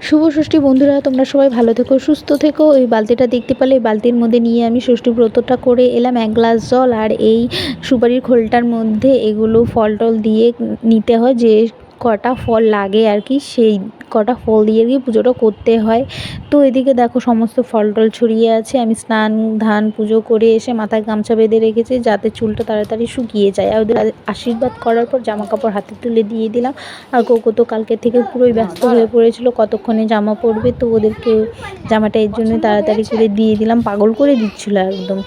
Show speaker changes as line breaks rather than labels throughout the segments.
শুভ ষষ্ঠী বন্ধুরা, তোমরা সবাই ভালো থেকো, সুস্থ থেকো। এই বালতিটা দেখতে পেলে, এই বালতির মধ্যে নিয়ে আমি ষষ্ঠী ব্রতটা করে এলাম। 1 গ্লাস জল আর এই সুপারির খোলটার মধ্যে এগুলো ফল টল দিয়ে নিতে হয়, যে কটা ফল লাগে আর কি, সেই কটা ফল দিয়ে আর কি পুজোটা করতে হয়। তো এদিকে দেখো সমস্ত ফল টল ছড়িয়ে আছে। আমি স্নান ধান পুজো করে এসে মাথায় গামছা বেঁধে রেখেছি, যাতে চুলটা তাড়াতাড়ি শুকিয়ে যায়। আর ওদের আশীর্বাদ করার পর জামা কাপড় হাতে তুলে দিয়ে দিলাম। আর কোকো তো কালকে থেকে পুরোই ব্যস্ত হয়ে পড়েছিল, কতক্ষণে জামা পরবে, তো ওদেরকে জামাটা এর জন্য তাড়াতাড়ি করে দিয়ে দিলাম। পাগল করে দিচ্ছিল একদম,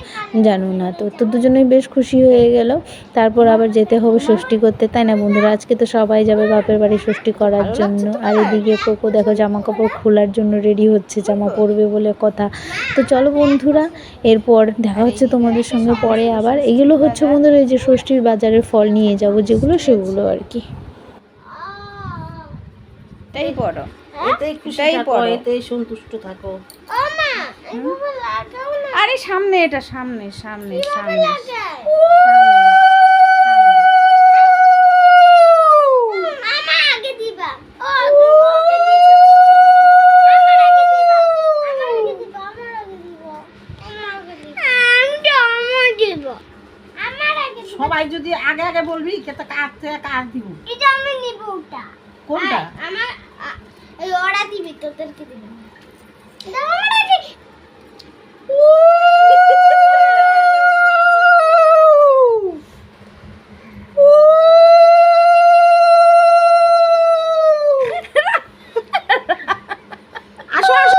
জানো না। তো দুজনেই বেশ খুশি হয়ে গেল। তারপর আবার যেতে হবে ষষ্ঠী করতে, তাই না বন্ধুরা? আজকে তো সবাই যাবে বাপের বাড়ি ষষ্ঠী করার জন্য। আর এদিকে কোকো দেখো জামা কাপড় খোলার জন্য রেডি হচ্ছে, জামা পরবে বলে কথা। তো চলো বন্ধুরা, এরপর দেখা হচ্ছে তোমাদের সঙ্গে পরে আবার। এগুলো হচ্ছে বন্ধুরা এই যে ষষ্ঠীর বাজারের ফল নিয়ে যাব যেগুলো, সেগুলো আর কি।
এটাই পড়ো,
এতেই খুশি থাকো, এতেই সন্তুষ্ট থাকো।
আরে সামনে, এটা সামনে সামনে সামনে।
সবাই যদি আগে আগে বলবি কেতে কার থেকে কার দিব,
এটা আমি নিব। ওটা
কোনটা?
আমার এই ওরা দিবি, তোদেরকে দিবি। এটা আমার আগে।
আসো আসো।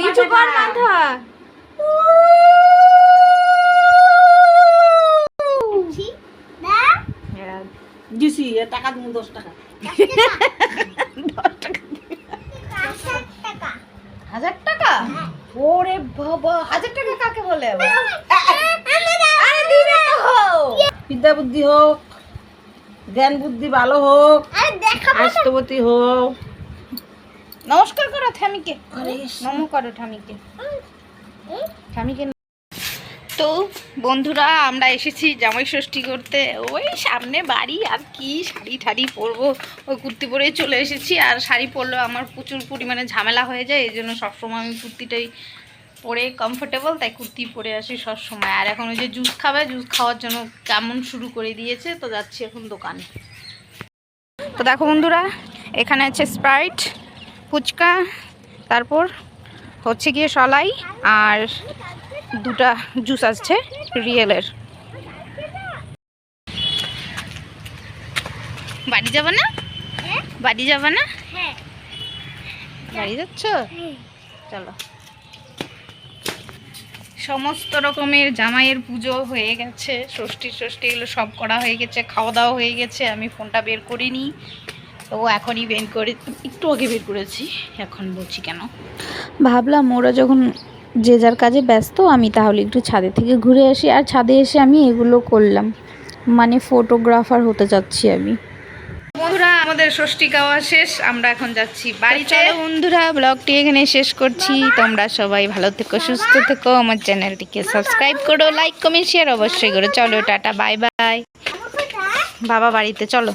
নিচু কর মাথা।
দিছি টাকা দিব, 10 টাকা।
1000 টাকা? ওরে বাবা, 1000 টাকা কাকে বলে? আরে দিবে তো।
বিদ্যা বুদ্ধি হোক, জ্ঞান বুদ্ধি ভালো হোক, আস্তবতী হোক।
নমস্কার করো ঠামিকে, নম করো ঠামিকে, ঠামিকে। তো বন্ধুরা, আমরা এসেছি জামাই ষষ্ঠী করতে। ওই সামনে বাড়ি, আর কি শাড়ি ঠাড়ি পরবো, ওই কুর্তি পরে চলে এসেছি। আর শাড়ি পরলেও আমার প্রচুর পরিমাণে ঝামেলা হয়ে যায়, এই জন্য সবসময় আমি কুর্তিটাই পরে কমফোর্টেবল, তাই কুর্তি পরে আসি সবসময়। আর এখন ওই যে জুস খাবে, জুস খাওয়ার জন্য কেমন শুরু করে দিয়েছে, তো যাচ্ছি এখন দোকানে। তো দেখো বন্ধুরা, এখানে আছে স্প্রাইট, ফুচকা, তারপর হচ্ছে গিয়ে সলাই, আর দুটা জুস আসছে রিয়েলের। বাড়ি যাবে না? বাড়ি যাবে না? বাড়ি যাচ্ছ? চলো। সমস্ত রকমের জামাইয়ের পুজো হয়ে গেছে, ষষ্ঠী এগুলো সব করা হয়ে গেছে, খাওয়া দাওয়া হয়ে গেছে। আমি ফোনটা বের করিনি, তো এখনই বের করে, একটু আগে বের করেছি, এখন বলছি কেন।
ভাবলাম ওরা যখন যে যার কাজে ব্যস্ত, আমি তাহলে একটু ছাদে থেকে ঘুরে আসি। আর ছাদে এসে আমি এগুলো করলাম, মানে ফটোগ্রাফার হতে যাচ্ছি আমি।
বন্ধুরা, আমাদের ষষ্ঠী গাওয়া শেষ, আমরা এখন যাচ্ছি বাড়িতে। বন্ধুরা, ব্লগটি এখানে শেষ করছি। তোমরা সবাই ভালো থেকো, সুস্থ থেকো। আমার চ্যানেলটিকে সাবস্ক্রাইব করো, লাইক কমেন্ট শেয়ার অবশ্যই করো। চলো টাটা, বাই বাই। বাবা বাড়িতে চলো।